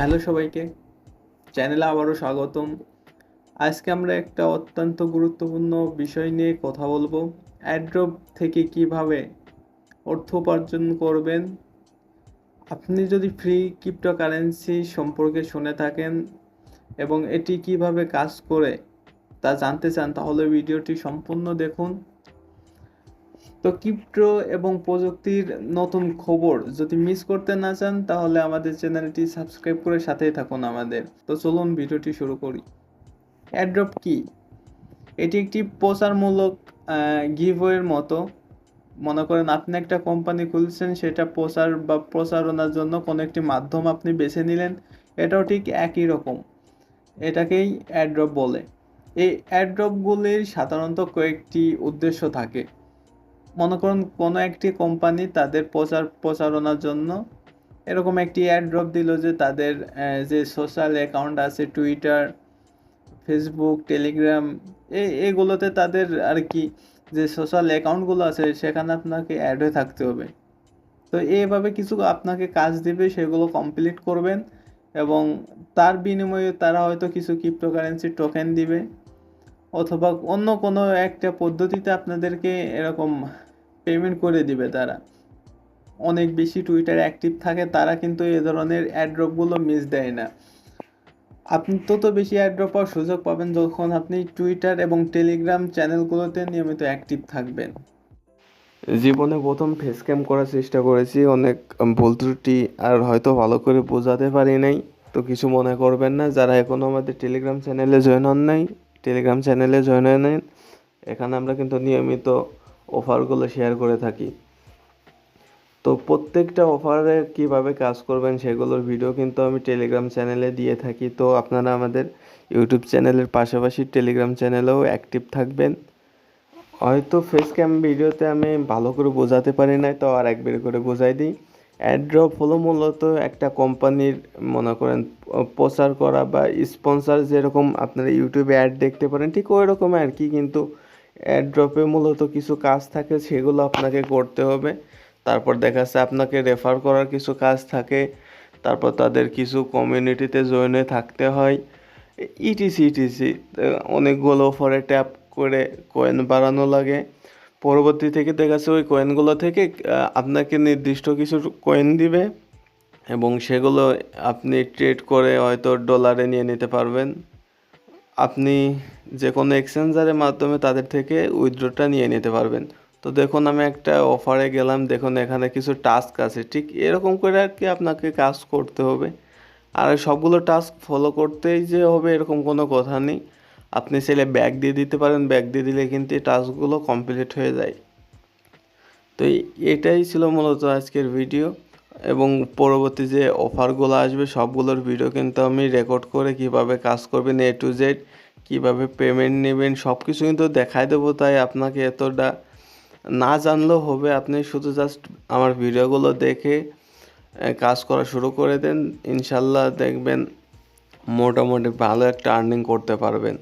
Hello সবাইকে, চ্যানেলে আবারও স্বাগতম। আজকে আমরা একটা অত্যন্ত গুরুত্বপূর্ণ বিষয় নিয়ে কথা বলবো। অ্যাড্রপ থেকে কিভাবে অর্থ উপার্জন করবেন। আপনি যদি ফ্রি ক্রিপ্টোকারেন্সি সম্পর্কে শুনে থাকেন এবং এটি কিভাবে কাজ করে তা জানতে চান, তাহলে ভিডিওটি সম্পূর্ণ দেখুন। তো ক্রিপ্টো এবং প্রযুক্তির নতুন খবর যদি মিস করতে না চান, তাহলে আমাদের চ্যানেলটি সাবস্ক্রাইব করে সাথেই থাকুন আমাদের। তো চলুন ভিডিওটি শুরু করি। অ্যাড্রপ কি? এটি একটি প্রচারমূলক গিভওয়ের মতো। মনে করেন আপনি একটা কোম্পানি খুলছেন, সেটা প্রচার বা প্রচারণার জন্য কোনো একটি মাধ্যম আপনি বেছে নিলেন। এটাও ঠিক একই রকম, এটাকেই অ্যাড্রপ বলে। এই অ্যাড্রপগুলির সাধারণত কয়েকটি উদ্দেশ্য থাকে। মনে করুন কোনো একটি কোম্পানি তাদের প্রচারণার জন্য এরকম একটি অ্যাড্রপ দিল যে তাদের যে সোশ্যাল অ্যাকাউন্ট আছে, টুইটার, ফেসবুক, টেলিগ্রাম, এগুলোতে তাদের আর কি যে সোশ্যাল অ্যাকাউন্টগুলো আছে সেখানে আপনাকে অ্যাড হয়ে থাকতে হবে। তো এইভাবে কিছু আপনাকে কাজ দিবে, সেগুলো কমপ্লিট করবেন এবং তার বিনিময়ে তারা হয়তো কিছু ক্রিপ্টোকারেন্সি টোকেন দিবে, অথবা অন্য কোনো একটা পদ্ধতিতে আপনাদেরকে এরকম পেমেন্ট করে দিবে। তারা অনেক বেশি টুইটারে অ্যাক্টিভ থাকে, তারা কিন্তু এ ধরনের অ্যাড্রপগুলো মিস দেয় না। আপনি তত বেশি অ্যাড্রপ পাওয়ার সুযোগ পাবেন যখন আপনি টুইটার এবং টেলিগ্রাম চ্যানেলগুলোতে নিয়মিত অ্যাক্টিভ থাকবেন। জীবনে প্রথম ফেস ক্যাম করার চেষ্টা করেছি, অনেক ভুল ত্রুটি আর হয়তো ভালো করে বোঝাতে পারি নাই, তো কিছু মনে করবেন না। যারা এখনও আমাদের টেলিগ্রাম চ্যানেলে জয়েন হন নাই, টেলিগ্রাম চ্যানেলে জয়েন হয়ে নেন। এখানে আমরা কিন্তু নিয়মিত অফারগুলো শেয়ার করে থাকি। তো প্রত্যেকটা অফারে কিভাবে কাজ করবেন সেগুলোর ভিডিও কিন্তু আমি টেলিগ্রাম চ্যানেলে দিয়ে থাকি। তো আপনারা আমাদের ইউটিউব চ্যানেলের পাশাপাশি টেলিগ্রাম চ্যানেলেও অ্যাক্টিভ থাকবেন। হয়তো ফেস ক্যাম ভিডিওতে আমি ভালো করে বোঝাতে পারি নাই, তো আর একবার করে বোঝাই দিই। অ্যাড্রপ হলো মূলত একটা কোম্পানির, মনে করেন, প্রচার করা বা স্পন্সর, যেরকম আপনারা ইউটিউবে অ্যাড দেখতে পারেন ঠিক ওই রকম আর কি। কিন্তু অ্যাড্রপে মূলত কিছু কাজ থাকে, সেগুলো আপনাকে করতে হবে। তারপর দেখা যাচ্ছে আপনাকে রেফার করার কিছু কাজ থাকে, তারপর তাদের কিছু কমিউনিটিতে জয়েন হয়ে থাকতে হয়, ইটিসি ইটিসি। অনেকগুলো অফারে ট্যাপ করে কয়েন বাড়ানো লাগে। পরবর্তী থেকে দেখা যাচ্ছে ওই কয়েনগুলো থেকে আপনাকে নির্দিষ্ট কিছু কয়েন দিবে এবং সেগুলো আপনি ট্রেড করে হয়তো ডলারে নিয়ে নিতে পারবেন। আপনি যে কোনো এক্সচেঞ্জারের মাধ্যমে তাদের থেকে উইথড্রটা নিয়ে নিতে পারবেন। তো দেখুন আমি একটা অফারে গেলাম, দেখুন এখানে কিছু টাস্ক আছে, ঠিক এরকম করে আর কি আপনাকে কাজ করতে হবে। আর সবগুলো টাস্ক ফলো করতেই যে হবে এরকম কোনো কথা নেই। আপনি চাইলে ব্যাক দিয়ে দিতে পারেন, ব্যাক দিয়ে দিলে কিন্তু এই টাস্কগুলো কমপ্লিট হয়ে যায়। তো এটাই ছিল মূলত আজকের ভিডিও, এবং পরবর্তী যে অফারগুলো আসবে সবগুলোর ভিডিও কিন্তু আমি রেকর্ড করে কিভাবে কাজ করবেন এ টু জেড, কীভাবে পেমেন্ট নেবেন সব কিছু কিন্তু দেখাই দেবো। তাই আপনাকে এতটা না জানলেও হবে, আপনি শুধু জাস্ট আমার ভিডিওগুলো দেখে কাজ করা শুরু করে দেন, ইনশাল্লাহ দেখবেন মোটামুটি ভালো একটা আর্নিং করতে পারবেন।